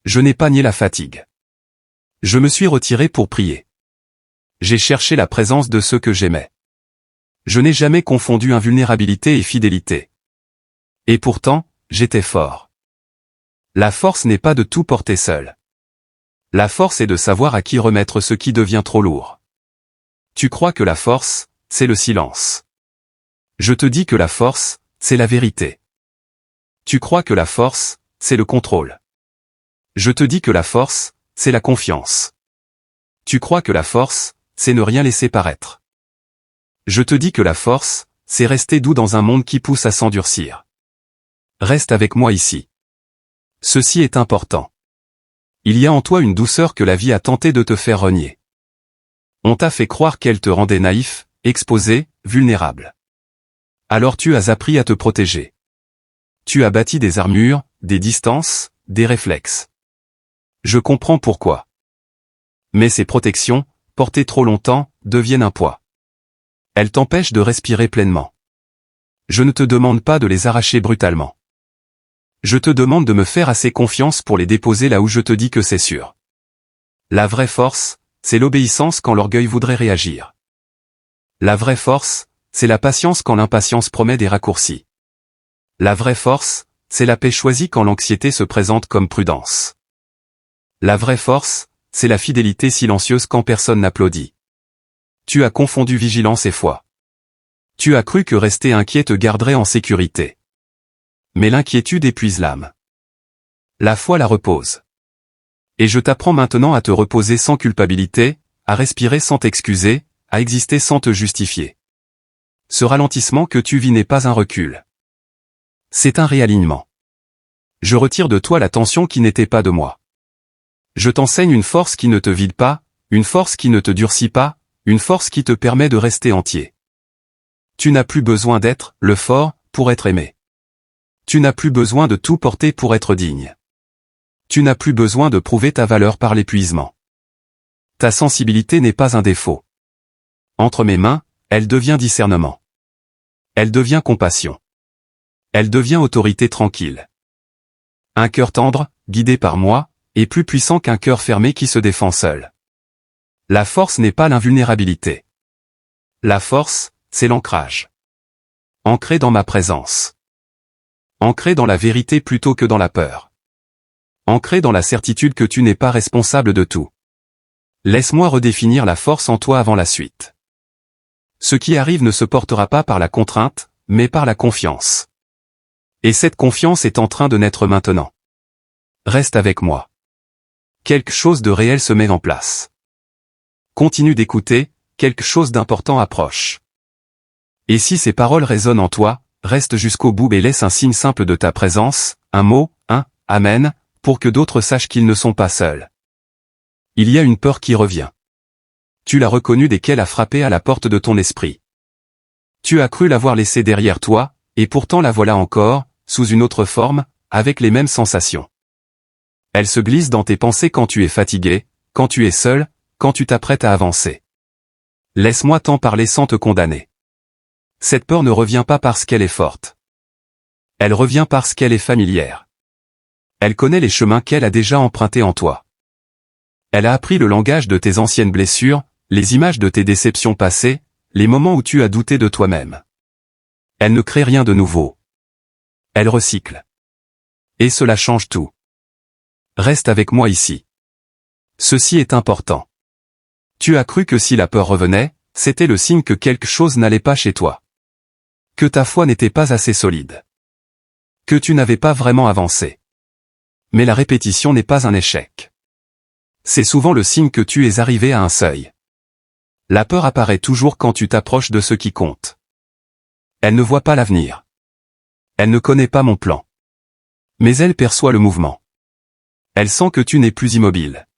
Je n'ai pas nié la fatigue. Je me suis retiré pour prier. J'ai cherché la présence de ceux que j'aimais. Je n'ai jamais confondu invulnérabilité et fidélité. Et pourtant, j'étais fort. La force n'est pas de tout porter seul. La force est de savoir à qui remettre ce qui devient trop lourd. Tu crois que la force, c'est le silence. Je te dis que la force, c'est la vérité. Tu crois que la force, c'est le contrôle. Je te dis que la force, c'est la confiance. Tu crois que la force, c'est ne rien laisser paraître. Je te dis que la force, c'est rester doux dans un monde qui pousse à s'endurcir. Reste avec moi ici. Ceci est important. Il y a en toi une douceur que la vie a tenté de te faire renier. On t'a fait croire qu'elle te rendait naïf, exposé, vulnérable. Alors tu as appris à te protéger. Tu as bâti des armures, des distances, des réflexes. Je comprends pourquoi. Mais ces protections, portées trop longtemps, deviennent un poids. Elles t'empêchent de respirer pleinement. Je ne te demande pas de les arracher brutalement. Je te demande de me faire assez confiance pour les déposer là où je te dis que c'est sûr. La vraie force, c'est l'obéissance quand l'orgueil voudrait réagir. La vraie force, c'est la patience quand l'impatience promet des raccourcis. La vraie force, c'est la paix choisie quand l'anxiété se présente comme prudence. La vraie force, c'est la fidélité silencieuse quand personne n'applaudit. Tu as confondu vigilance et foi. Tu as cru que rester inquiet te garderait en sécurité. Mais l'inquiétude épuise l'âme. La foi la repose. Et je t'apprends maintenant à te reposer sans culpabilité, à respirer sans t'excuser, à exister sans te justifier. Ce ralentissement que tu vis n'est pas un recul. C'est un réalignement. Je retire de toi la tension qui n'était pas de moi. Je t'enseigne une force qui ne te vide pas, une force qui ne te durcit pas, une force qui te permet de rester entier. Tu n'as plus besoin d'être le fort pour être aimé. Tu n'as plus besoin de tout porter pour être digne. Tu n'as plus besoin de prouver ta valeur par l'épuisement. Ta sensibilité n'est pas un défaut. Entre mes mains, elle devient discernement. Elle devient compassion. Elle devient autorité tranquille. Un cœur tendre, guidé par moi, est plus puissant qu'un cœur fermé qui se défend seul. La force n'est pas l'invulnérabilité. La force, c'est l'ancrage. Ancré dans ma présence. Ancré dans la vérité plutôt que dans la peur. Ancré dans la certitude que tu n'es pas responsable de tout. Laisse-moi redéfinir la force en toi avant la suite. Ce qui arrive ne se portera pas par la contrainte, mais par la confiance. Et cette confiance est en train de naître maintenant. Reste avec moi. Quelque chose de réel se met en place. Continue d'écouter, quelque chose d'important approche. Et si ces paroles résonnent en toi, reste jusqu'au bout et laisse un signe simple de ta présence, un mot, un « Amen », pour que d'autres sachent qu'ils ne sont pas seuls. Il y a une peur qui revient. Tu l'as reconnue dès qu'elle a frappé à la porte de ton esprit. Tu as cru l'avoir laissée derrière toi, et pourtant la voilà encore, sous une autre forme, avec les mêmes sensations. Elle se glisse dans tes pensées quand tu es fatigué, quand tu es seul, quand tu t'apprêtes à avancer. Laisse-moi t'en parler sans te condamner. Cette peur ne revient pas parce qu'elle est forte. Elle revient parce qu'elle est familière. Elle connaît les chemins qu'elle a déjà empruntés en toi. Elle a appris le langage de tes anciennes blessures, les images de tes déceptions passées, les moments où tu as douté de toi-même. Elle ne crée rien de nouveau. Elle recycle. Et cela change tout. Reste avec moi ici. Ceci est important. Tu as cru que si la peur revenait, c'était le signe que quelque chose n'allait pas chez toi. Que ta foi n'était pas assez solide. Que tu n'avais pas vraiment avancé. Mais la répétition n'est pas un échec. C'est souvent le signe que tu es arrivé à un seuil. La peur apparaît toujours quand tu t'approches de ce qui compte. Elle ne voit pas l'avenir. Elle ne connaît pas mon plan. Mais elle perçoit le mouvement. Elle sent que tu n'es plus immobile.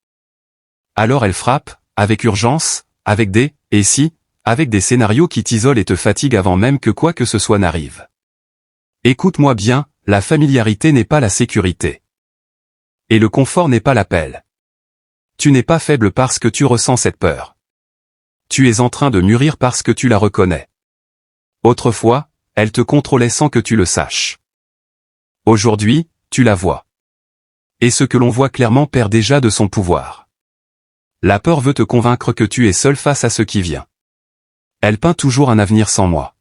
Alors elle frappe, avec urgence, avec des « et si », avec des scénarios qui t'isolent et te fatiguent avant même que quoi que ce soit n'arrive. Écoute-moi bien, la familiarité n'est pas la sécurité. Et le confort n'est pas l'appel. Tu n'es pas faible parce que tu ressens cette peur. Tu es en train de mûrir parce que tu la reconnais. Autrefois, elle te contrôlait sans que tu le saches. Aujourd'hui, tu la vois. Et ce que l'on voit clairement perd déjà de son pouvoir. La peur veut te convaincre que tu es seul face à ce qui vient. Elle peint toujours un avenir sans moi.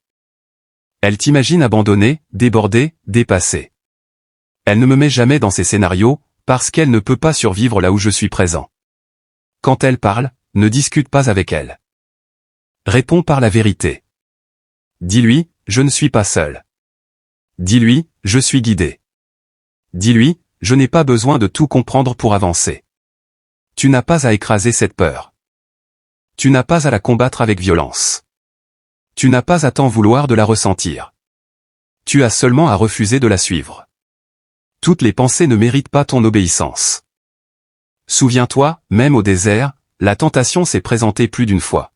Elle t'imagine abandonné, débordé, dépassé. Elle ne me met jamais dans ces scénarios, parce qu'elle ne peut pas survivre là où je suis présent. Quand elle parle, ne discute pas avec elle. Réponds par la vérité. Dis-lui, je ne suis pas seul. Dis-lui, je suis guidé. Dis-lui, je n'ai pas besoin de tout comprendre pour avancer. Tu n'as pas à écraser cette peur. Tu n'as pas à la combattre avec violence. Tu n'as pas à t'en vouloir de la ressentir. Tu as seulement à refuser de la suivre. Toutes les pensées ne méritent pas ton obéissance. Souviens-toi, même au désert, la tentation s'est présentée plus d'une fois.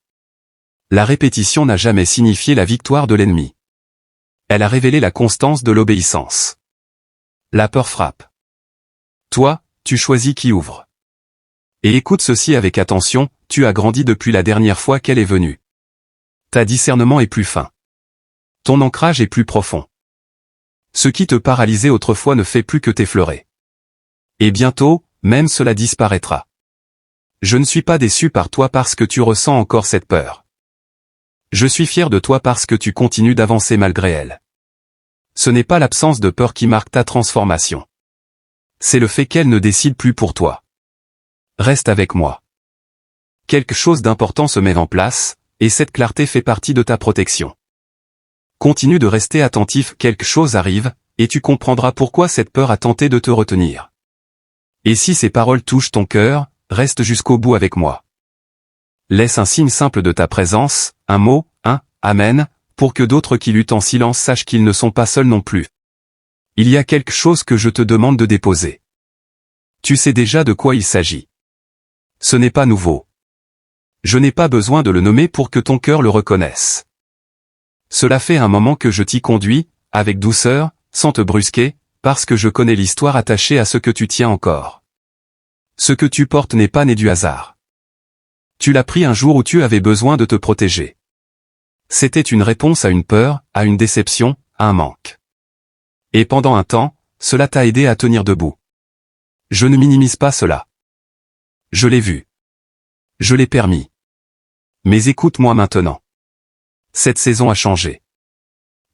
La répétition n'a jamais signifié la victoire de l'ennemi. Elle a révélé la constance de l'obéissance. La peur frappe. Toi, tu choisis qui ouvre. Et écoute ceci avec attention, tu as grandi depuis la dernière fois qu'elle est venue. Ta discernement est plus fin. Ton ancrage est plus profond. Ce qui te paralysait autrefois ne fait plus que t'effleurer. Et bientôt, même cela disparaîtra. Je ne suis pas déçu par toi parce que tu ressens encore cette peur. Je suis fier de toi parce que tu continues d'avancer malgré elle. Ce n'est pas l'absence de peur qui marque ta transformation. C'est le fait qu'elle ne décide plus pour toi. Reste avec moi. Quelque chose d'important se met en place, et cette clarté fait partie de ta protection. Continue de rester attentif, quelque chose arrive, et tu comprendras pourquoi cette peur a tenté de te retenir. Et si ces paroles touchent ton cœur, reste jusqu'au bout avec moi. Laisse un signe simple de ta présence, un mot, un « Amen », pour que d'autres qui luttent en silence sachent qu'ils ne sont pas seuls non plus. Il y a quelque chose que je te demande de déposer. Tu sais déjà de quoi il s'agit. Ce n'est pas nouveau. Je n'ai pas besoin de le nommer pour que ton cœur le reconnaisse. Cela fait un moment que je t'y conduis, avec douceur, sans te brusquer, parce que je connais l'histoire attachée à ce que tu tiens encore. Ce que tu portes n'est pas né du hasard. Tu l'as pris un jour où tu avais besoin de te protéger. C'était une réponse à une peur, à une déception, à un manque. Et pendant un temps, cela t'a aidé à tenir debout. Je ne minimise pas cela. Je l'ai vu. Je l'ai permis. Mais écoute-moi maintenant. Cette saison a changé.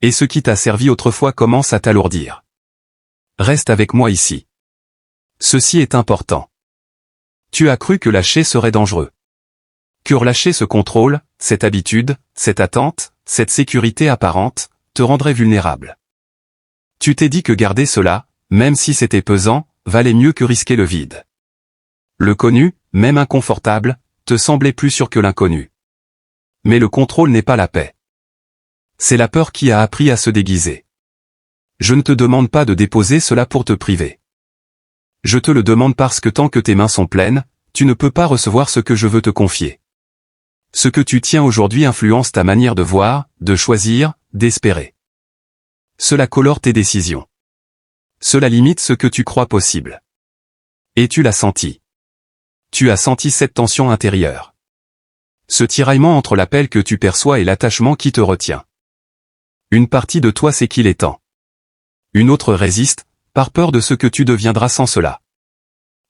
Et ce qui t'a servi autrefois commence à t'alourdir. Reste avec moi ici. Ceci est important. Tu as cru que lâcher serait dangereux. Que relâcher ce contrôle, cette habitude, cette attente, cette sécurité apparente, te rendrait vulnérable. Tu t'es dit que garder cela, même si c'était pesant, valait mieux que risquer le vide. Le connu, même inconfortable, te semblait plus sûr que l'inconnu. Mais le contrôle n'est pas la paix. C'est la peur qui a appris à se déguiser. Je ne te demande pas de déposer cela pour te priver. Je te le demande parce que tant que tes mains sont pleines, tu ne peux pas recevoir ce que je veux te confier. Ce que tu tiens aujourd'hui influence ta manière de voir, de choisir, d'espérer. Cela colore tes décisions. Cela limite ce que tu crois possible. Et tu l'as senti. Tu as senti cette tension intérieure. Ce tiraillement entre l'appel que tu perçois et l'attachement qui te retient. Une partie de toi sait qu'il est temps. Une autre résiste, par peur de ce que tu deviendras sans cela.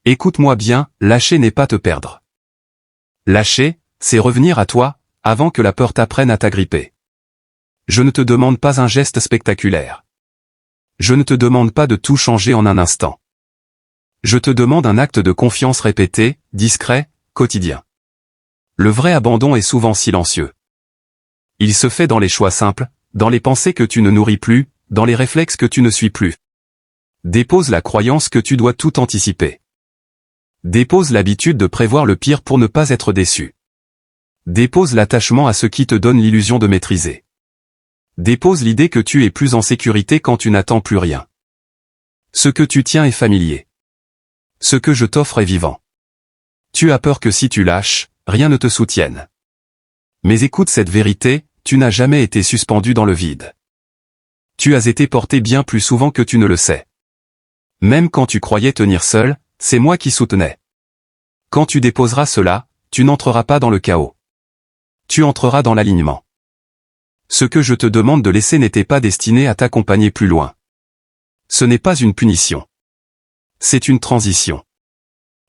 Écoute-moi bien, lâcher n'est pas te perdre. Lâcher, c'est revenir à toi, avant que la peur t'apprenne à t'agripper. Je ne te demande pas un geste spectaculaire. Je ne te demande pas de tout changer en un instant. Je te demande un acte de confiance répété, discret, quotidien. Le vrai abandon est souvent silencieux. Il se fait dans les choix simples, dans les pensées que tu ne nourris plus, dans les réflexes que tu ne suis plus. Dépose la croyance que tu dois tout anticiper. Dépose l'habitude de prévoir le pire pour ne pas être déçu. Dépose l'attachement à ce qui te donne l'illusion de maîtriser. Dépose l'idée que tu es plus en sécurité quand tu n'attends plus rien. Ce que tu tiens est familier. Ce que je t'offre est vivant. Tu as peur que si tu lâches, rien ne te soutienne. Mais écoute cette vérité, tu n'as jamais été suspendu dans le vide. Tu as été porté bien plus souvent que tu ne le sais. Même quand tu croyais tenir seul, c'est moi qui soutenais. Quand tu déposeras cela, tu n'entreras pas dans le chaos. Tu entreras dans l'alignement. Ce que je te demande de laisser n'était pas destiné à t'accompagner plus loin. Ce n'est pas une punition. C'est une transition.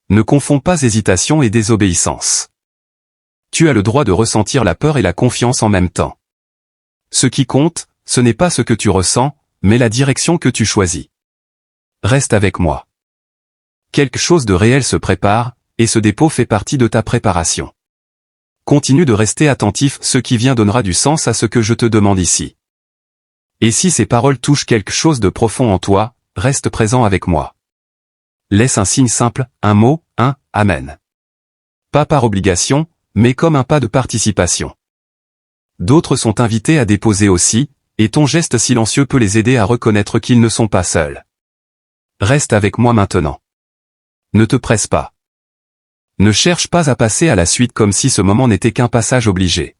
Ne confonds pas hésitation et désobéissance. Tu as le droit de ressentir la peur et la confiance en même temps. Ce qui compte, ce n'est pas ce que tu ressens, mais la direction que tu choisis. Reste avec moi. Quelque chose de réel se prépare, et ce dépôt fait partie de ta préparation. Continue de rester attentif, ce qui vient donnera du sens à ce que je te demande ici. Et si ces paroles touchent quelque chose de profond en toi, reste présent avec moi. Laisse un signe simple, un mot, un « Amen ». Pas par obligation, mais comme un pas de participation. D'autres sont invités à déposer aussi, et ton geste silencieux peut les aider à reconnaître qu'ils ne sont pas seuls. Reste avec moi maintenant. Ne te presse pas. Ne cherche pas à passer à la suite comme si ce moment n'était qu'un passage obligé.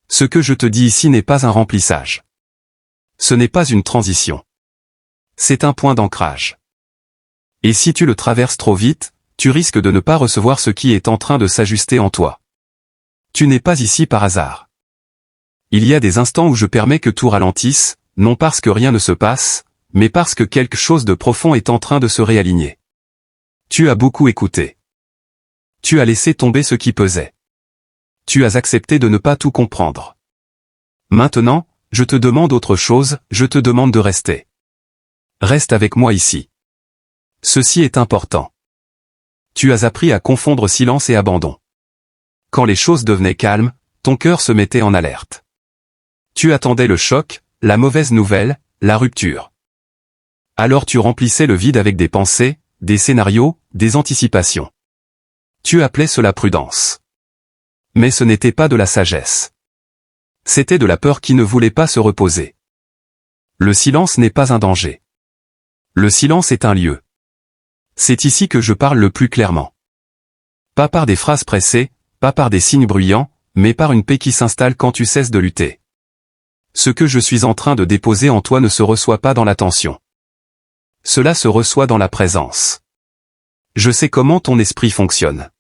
Ce que je te dis ici n'est pas un remplissage. Ce n'est pas une transition. C'est un point d'ancrage. Et si tu le traverses trop vite, tu risques de ne pas recevoir ce qui est en train de s'ajuster en toi. Tu n'es pas ici par hasard. Il y a des instants où je permets que tout ralentisse, non parce que rien ne se passe, mais parce que quelque chose de profond est en train de se réaligner. Tu as beaucoup écouté. Tu as laissé tomber ce qui pesait. Tu as accepté de ne pas tout comprendre. Maintenant, je te demande autre chose, je te demande de rester. Reste avec moi ici. Ceci est important. Tu as appris à confondre silence et abandon. Quand les choses devenaient calmes, ton cœur se mettait en alerte. Tu attendais le choc, la mauvaise nouvelle, la rupture. Alors tu remplissais le vide avec des pensées, des scénarios, des anticipations. Tu appelais cela prudence. Mais ce n'était pas de la sagesse. C'était de la peur qui ne voulait pas se reposer. Le silence n'est pas un danger. Le silence est un lieu. C'est ici que je parle le plus clairement. Pas par des phrases pressées, pas par des signes bruyants, mais par une paix qui s'installe quand tu cesses de lutter. Ce que je suis en train de déposer en toi ne se reçoit pas dans l'attention. Cela se reçoit dans la présence. Je sais comment ton esprit fonctionne.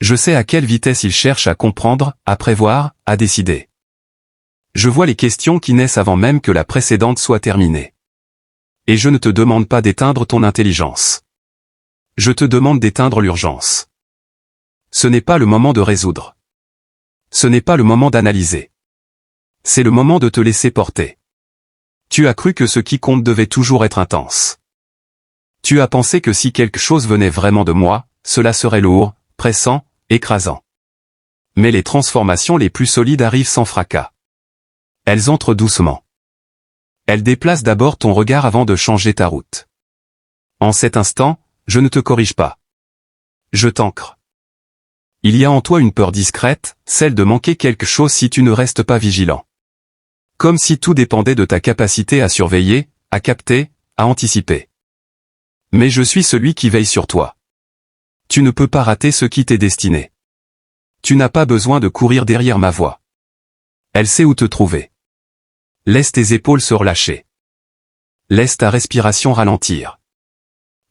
Je sais à quelle vitesse il cherche à comprendre, à prévoir, à décider. Je vois les questions qui naissent avant même que la précédente soit terminée. Et je ne te demande pas d'éteindre ton intelligence. Je te demande d'éteindre l'urgence. Ce n'est pas le moment de résoudre. Ce n'est pas le moment d'analyser. C'est le moment de te laisser porter. Tu as cru que ce qui compte devait toujours être intense. Tu as pensé que si quelque chose venait vraiment de moi, cela serait lourd, pressant, écrasant. Mais les transformations les plus solides arrivent sans fracas. Elles entrent doucement. Elles déplacent d'abord ton regard avant de changer ta route. En cet instant, je ne te corrige pas. Je t'ancre. Il y a en toi une peur discrète, celle de manquer quelque chose si tu ne restes pas vigilant. Comme si tout dépendait de ta capacité à surveiller, à capter, à anticiper. Mais je suis celui qui veille sur toi. Tu ne peux pas rater ce qui t'est destiné. Tu n'as pas besoin de courir derrière ma voix. Elle sait où te trouver. Laisse tes épaules se relâcher. Laisse ta respiration ralentir.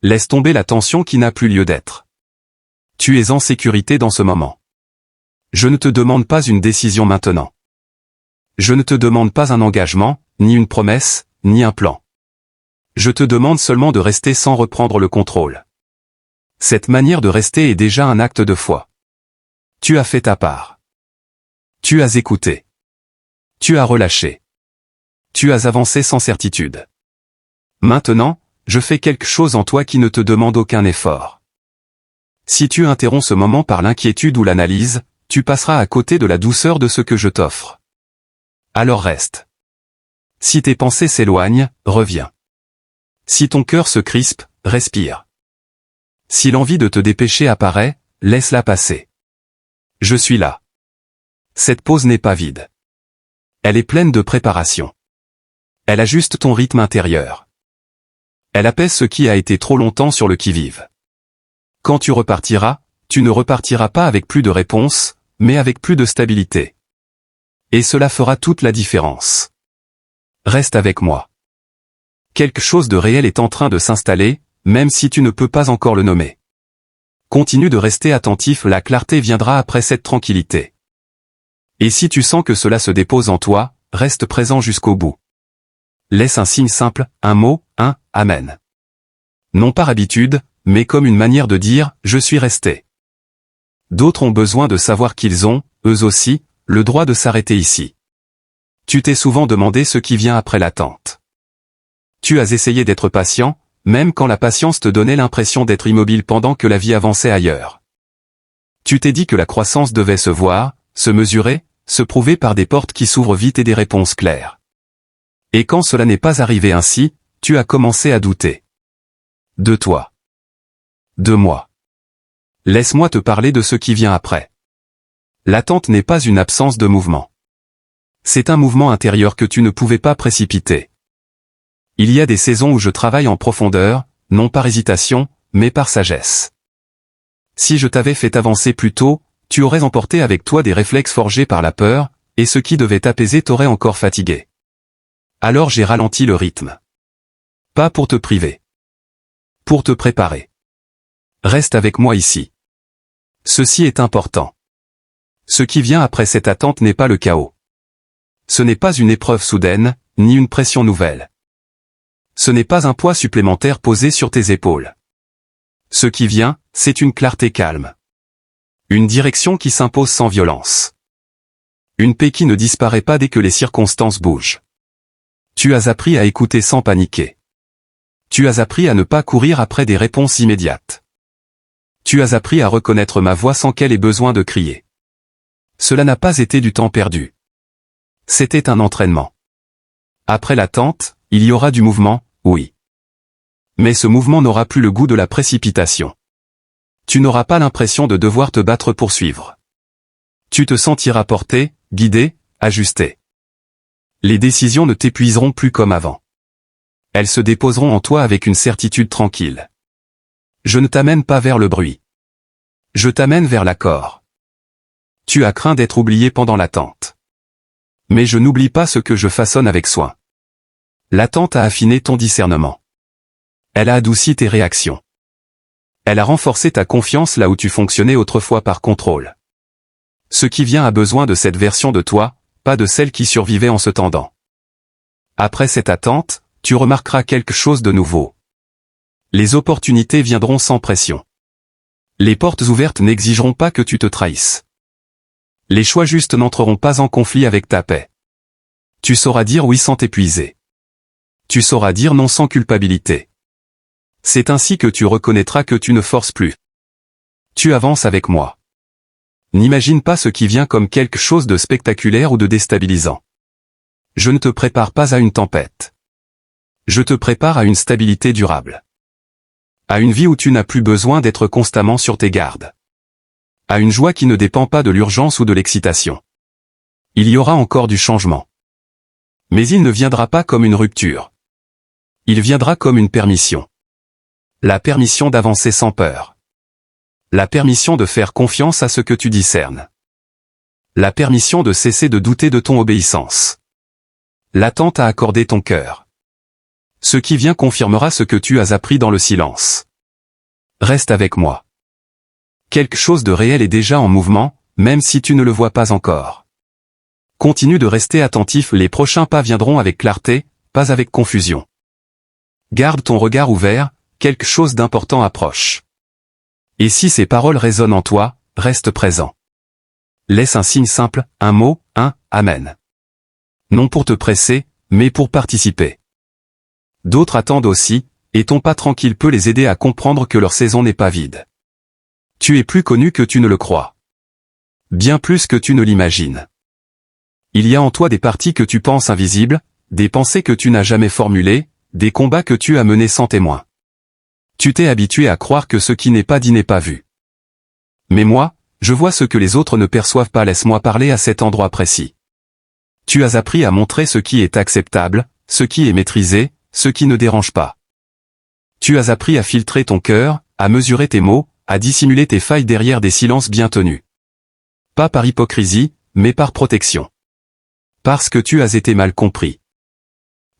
Laisse tomber la tension qui n'a plus lieu d'être. Tu es en sécurité dans ce moment. Je ne te demande pas une décision maintenant. Je ne te demande pas un engagement, ni une promesse, ni un plan. Je te demande seulement de rester sans reprendre le contrôle. Cette manière de rester est déjà un acte de foi. Tu as fait ta part. Tu as écouté. Tu as relâché. Tu as avancé sans certitude. Maintenant, je fais quelque chose en toi qui ne te demande aucun effort. Si tu interromps ce moment par l'inquiétude ou l'analyse, tu passeras à côté de la douceur de ce que je t'offre. Alors reste. Si tes pensées s'éloignent, reviens. Si ton cœur se crispe, respire. Si l'envie de te dépêcher apparaît, laisse-la passer. Je suis là. Cette pause n'est pas vide. Elle est pleine de préparation. Elle ajuste ton rythme intérieur. Elle apaise ce qui a été trop longtemps sur le qui-vive. Quand tu repartiras, tu ne repartiras pas avec plus de réponses, mais avec plus de stabilité. Et cela fera toute la différence. Reste avec moi. Quelque chose de réel est en train de s'installer, même si tu ne peux pas encore le nommer. Continue de rester attentif, la clarté viendra après cette tranquillité. Et si tu sens que cela se dépose en toi, reste présent jusqu'au bout. Laisse un signe simple, un mot, un « Amen ». Non par habitude, mais comme une manière de dire « Je suis resté ». D'autres ont besoin de savoir qu'ils ont, eux aussi, le droit de s'arrêter ici. Tu t'es souvent demandé ce qui vient après l'attente. Tu as essayé d'être patient, même quand la patience te donnait l'impression d'être immobile pendant que la vie avançait ailleurs. Tu t'es dit que la croissance devait se voir, se mesurer, se prouver par des portes qui s'ouvrent vite et des réponses claires. Et quand cela n'est pas arrivé ainsi, tu as commencé à douter. De toi. De moi. Laisse-moi te parler de ce qui vient après. L'attente n'est pas une absence de mouvement. C'est un mouvement intérieur que tu ne pouvais pas précipiter. Il y a des saisons où je travaille en profondeur, non par hésitation, mais par sagesse. Si je t'avais fait avancer plus tôt, tu aurais emporté avec toi des réflexes forgés par la peur, et ce qui devait t'apaiser t'aurait encore fatigué. Alors j'ai ralenti le rythme. Pas pour te priver. Pour te préparer. Reste avec moi ici. Ceci est important. Ce qui vient après cette attente n'est pas le chaos. Ce n'est pas une épreuve soudaine, ni une pression nouvelle. Ce n'est pas un poids supplémentaire posé sur tes épaules. Ce qui vient, c'est une clarté calme. Une direction qui s'impose sans violence. Une paix qui ne disparaît pas dès que les circonstances bougent. Tu as appris à écouter sans paniquer. Tu as appris à ne pas courir après des réponses immédiates. Tu as appris à reconnaître ma voix sans qu'elle ait besoin de crier. Cela n'a pas été du temps perdu. C'était un entraînement. Après l'attente, il y aura du mouvement, oui. Mais ce mouvement n'aura plus le goût de la précipitation. Tu n'auras pas l'impression de devoir te battre pour suivre. Tu te sentiras porté, guidé, ajusté. Les décisions ne t'épuiseront plus comme avant. Elles se déposeront en toi avec une certitude tranquille. Je ne t'amène pas vers le bruit. Je t'amène vers l'accord. Tu as craint d'être oublié pendant l'attente. Mais je n'oublie pas ce que je façonne avec soin. L'attente a affiné ton discernement. Elle a adouci tes réactions. Elle a renforcé ta confiance là où tu fonctionnais autrefois par contrôle. Ce qui vient a besoin de cette version de toi, pas de celle qui survivait en se tendant. Après cette attente, tu remarqueras quelque chose de nouveau. Les opportunités viendront sans pression. Les portes ouvertes n'exigeront pas que tu te trahisses. Les choix justes n'entreront pas en conflit avec ta paix. Tu sauras dire oui sans t'épuiser. Tu sauras dire non sans culpabilité. C'est ainsi que tu reconnaîtras que tu ne forces plus. Tu avances avec moi. N'imagine pas ce qui vient comme quelque chose de spectaculaire ou de déstabilisant. Je ne te prépare pas à une tempête. Je te prépare à une stabilité durable. À une vie où tu n'as plus besoin d'être constamment sur tes gardes. À une joie qui ne dépend pas de l'urgence ou de l'excitation. Il y aura encore du changement. Mais il ne viendra pas comme une rupture. Il viendra comme une permission. La permission d'avancer sans peur. La permission de faire confiance à ce que tu discernes. La permission de cesser de douter de ton obéissance. L'attente à accorder ton cœur. Ce qui vient confirmera ce que tu as appris dans le silence. Reste avec moi. Quelque chose de réel est déjà en mouvement, même si tu ne le vois pas encore. Continue de rester attentif, les prochains pas viendront avec clarté, pas avec confusion. Garde ton regard ouvert, quelque chose d'important approche. Et si ces paroles résonnent en toi, reste présent. Laisse un signe simple, un mot, un « Amen ». Non pour te presser, mais pour participer. D'autres attendent aussi, et ton pas tranquille peut les aider à comprendre que leur saison n'est pas vide. Tu es plus connu que tu ne le crois. Bien plus que tu ne l'imagines. Il y a en toi des parties que tu penses invisibles, des pensées que tu n'as jamais formulées, des combats que tu as menés sans témoin. Tu t'es habitué à croire que ce qui n'est pas dit n'est pas vu. Mais moi, je vois ce que les autres ne perçoivent pas, laisse-moi parler à cet endroit précis. Tu as appris à montrer ce qui est acceptable, ce qui est maîtrisé, ce qui ne dérange pas. Tu as appris à filtrer ton cœur, à mesurer tes mots, à dissimuler tes failles derrière des silences bien tenus. Pas par hypocrisie, mais par protection. Parce que tu as été mal compris.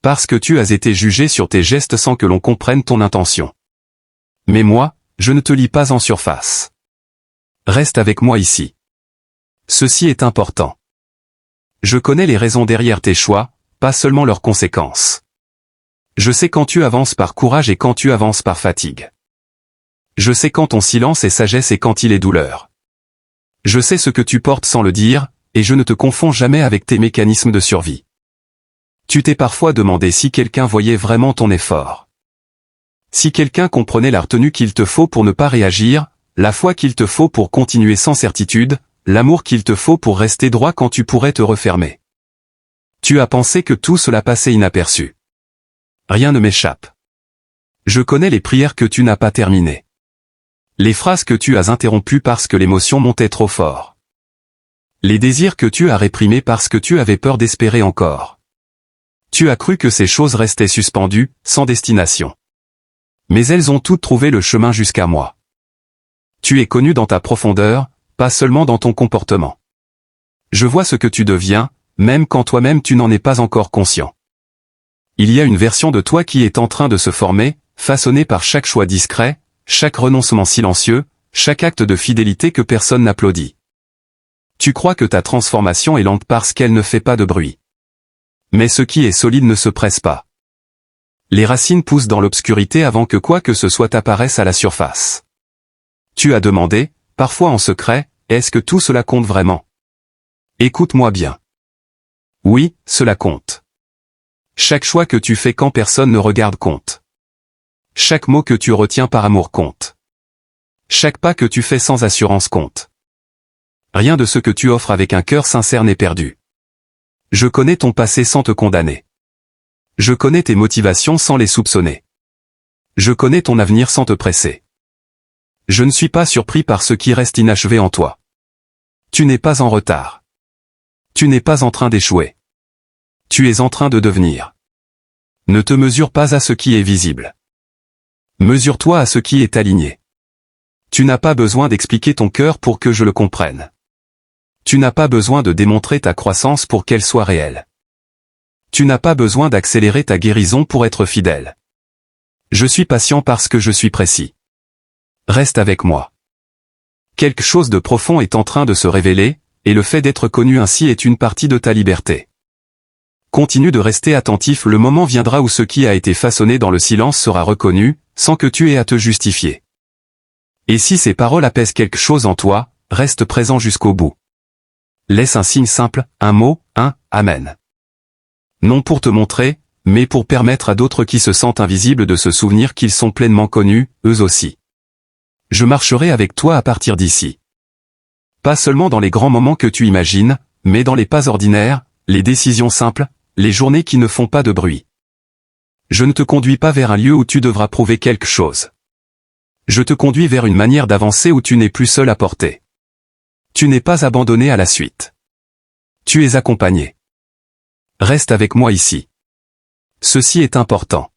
Parce que tu as été jugé sur tes gestes sans que l'on comprenne ton intention. Mais moi, je ne te lis pas en surface. Reste avec moi ici. Ceci est important. Je connais les raisons derrière tes choix, pas seulement leurs conséquences. Je sais quand tu avances par courage et quand tu avances par fatigue. Je sais quand ton silence est sagesse et quand il est douleur. Je sais ce que tu portes sans le dire, et je ne te confonds jamais avec tes mécanismes de survie. Tu t'es parfois demandé si quelqu'un voyait vraiment ton effort. Si quelqu'un comprenait la retenue qu'il te faut pour ne pas réagir, la foi qu'il te faut pour continuer sans certitude, l'amour qu'il te faut pour rester droit quand tu pourrais te refermer. Tu as pensé que tout cela passait inaperçu. Rien ne m'échappe. Je connais les prières que tu n'as pas terminées. Les phrases que tu as interrompues parce que l'émotion montait trop fort. Les désirs que tu as réprimés parce que tu avais peur d'espérer encore. Tu as cru que ces choses restaient suspendues, sans destination. Mais elles ont toutes trouvé le chemin jusqu'à moi. Tu es connu dans ta profondeur, pas seulement dans ton comportement. Je vois ce que tu deviens, même quand toi-même tu n'en es pas encore conscient. Il y a une version de toi qui est en train de se former, façonnée par chaque choix discret, chaque renoncement silencieux, chaque acte de fidélité que personne n'applaudit. Tu crois que ta transformation est lente parce qu'elle ne fait pas de bruit. Mais ce qui est solide ne se presse pas. Les racines poussent dans l'obscurité avant que quoi que ce soit apparaisse à la surface. Tu as demandé, parfois en secret, est-ce que tout cela compte vraiment? Écoute-moi bien. Oui, cela compte. Chaque choix que tu fais quand personne ne regarde compte. Chaque mot que tu retiens par amour compte. Chaque pas que tu fais sans assurance compte. Rien de ce que tu offres avec un cœur sincère n'est perdu. Je connais ton passé sans te condamner. Je connais tes motivations sans les soupçonner. Je connais ton avenir sans te presser. Je ne suis pas surpris par ce qui reste inachevé en toi. Tu n'es pas en retard. Tu n'es pas en train d'échouer. Tu es en train de devenir. Ne te mesure pas à ce qui est visible. Mesure-toi à ce qui est aligné. Tu n'as pas besoin d'expliquer ton cœur pour que je le comprenne. Tu n'as pas besoin de démontrer ta croissance pour qu'elle soit réelle. Tu n'as pas besoin d'accélérer ta guérison pour être fidèle. Je suis patient parce que je suis précis. Reste avec moi. Quelque chose de profond est en train de se révéler, et le fait d'être connu ainsi est une partie de ta liberté. Continue de rester attentif, le moment viendra où ce qui a été façonné dans le silence sera reconnu, sans que tu aies à te justifier. Et si ces paroles apaisent quelque chose en toi, reste présent jusqu'au bout. Laisse un signe simple, un mot, un « Amen ». Non pour te montrer, mais pour permettre à d'autres qui se sentent invisibles de se souvenir qu'ils sont pleinement connus, eux aussi. Je marcherai avec toi à partir d'ici. Pas seulement dans les grands moments que tu imagines, mais dans les pas ordinaires, les décisions simples, les journées qui ne font pas de bruit. Je ne te conduis pas vers un lieu où tu devras prouver quelque chose. Je te conduis vers une manière d'avancer où tu n'es plus seul à porter. Tu n'es pas abandonné à la suite. Tu es accompagné. Reste avec moi ici. Ceci est important.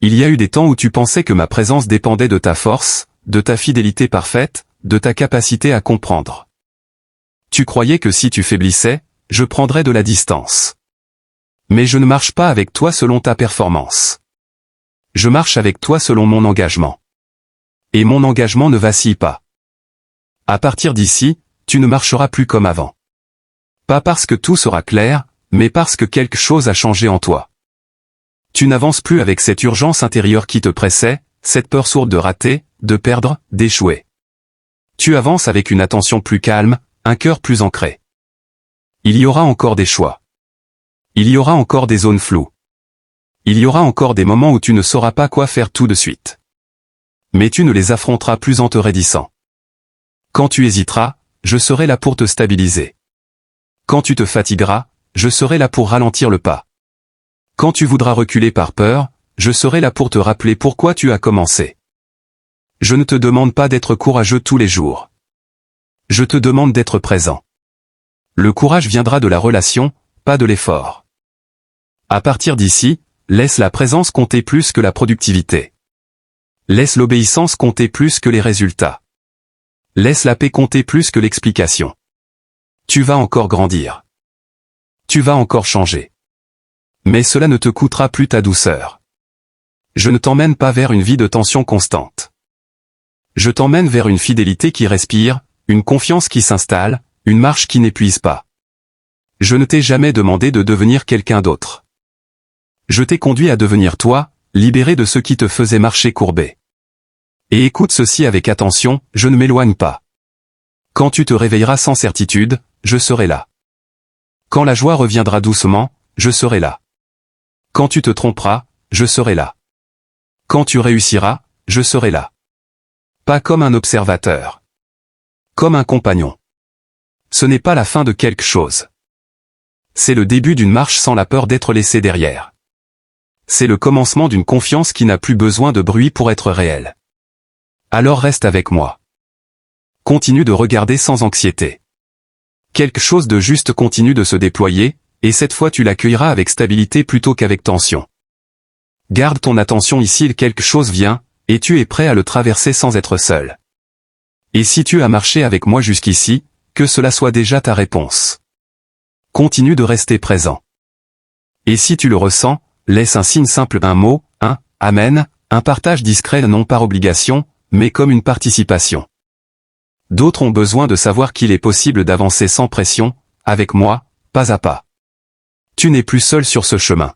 Il y a eu des temps où tu pensais que ma présence dépendait de ta force, de ta fidélité parfaite, de ta capacité à comprendre. Tu croyais que si tu faiblissais, je prendrais de la distance. Mais je ne marche pas avec toi selon ta performance. Je marche avec toi selon mon engagement. Et mon engagement ne vacille pas. À partir d'ici, tu ne marcheras plus comme avant. Pas parce que tout sera clair, mais parce que quelque chose a changé en toi. Tu n'avances plus avec cette urgence intérieure qui te pressait, cette peur sourde de rater, de perdre, d'échouer. Tu avances avec une attention plus calme, un cœur plus ancré. Il y aura encore des choix. Il y aura encore des zones floues. Il y aura encore des moments où tu ne sauras pas quoi faire tout de suite. Mais tu ne les affronteras plus en te raidissant. Quand tu hésiteras, je serai là pour te stabiliser. Quand tu te fatigueras, je serai là pour ralentir le pas. Quand tu voudras reculer par peur, je serai là pour te rappeler pourquoi tu as commencé. Je ne te demande pas d'être courageux tous les jours. Je te demande d'être présent. Le courage viendra de la relation, pas de l'effort. À partir d'ici, laisse la présence compter plus que la productivité. Laisse l'obéissance compter plus que les résultats. Laisse la paix compter plus que l'explication. Tu vas encore grandir. Tu vas encore changer. Mais cela ne te coûtera plus ta douceur. Je ne t'emmène pas vers une vie de tension constante. Je t'emmène vers une fidélité qui respire, une confiance qui s'installe, une marche qui n'épuise pas. Je ne t'ai jamais demandé de devenir quelqu'un d'autre. Je t'ai conduit à devenir toi, libéré de ce qui te faisait marcher courbé. Et écoute ceci avec attention, je ne m'éloigne pas. Quand tu te réveilleras sans certitude, je serai là. Quand la joie reviendra doucement, je serai là. Quand tu te tromperas, je serai là. Quand tu réussiras, je serai là. Pas comme un observateur. Comme un compagnon. Ce n'est pas la fin de quelque chose. C'est le début d'une marche sans la peur d'être laissé derrière. c'est le commencement d'une confiance qui n'a plus besoin de bruit pour être réelle. Alors reste avec moi. Continue de regarder sans anxiété. Quelque chose de juste continue de se déployer, et cette fois tu l'accueilleras avec stabilité plutôt qu'avec tension. Garde ton attention ici, quelque chose vient, et tu es prêt à le traverser sans être seul. Et si tu as marché avec moi jusqu'ici, que cela soit déjà ta réponse. Continue de rester présent. Et si tu le ressens, laisse un signe simple, un mot, un « Amen », un partage discret non par obligation, mais comme une participation. D'autres ont besoin de savoir qu'il est possible d'avancer sans pression, avec moi, pas à pas. Tu n'es plus seul sur ce chemin.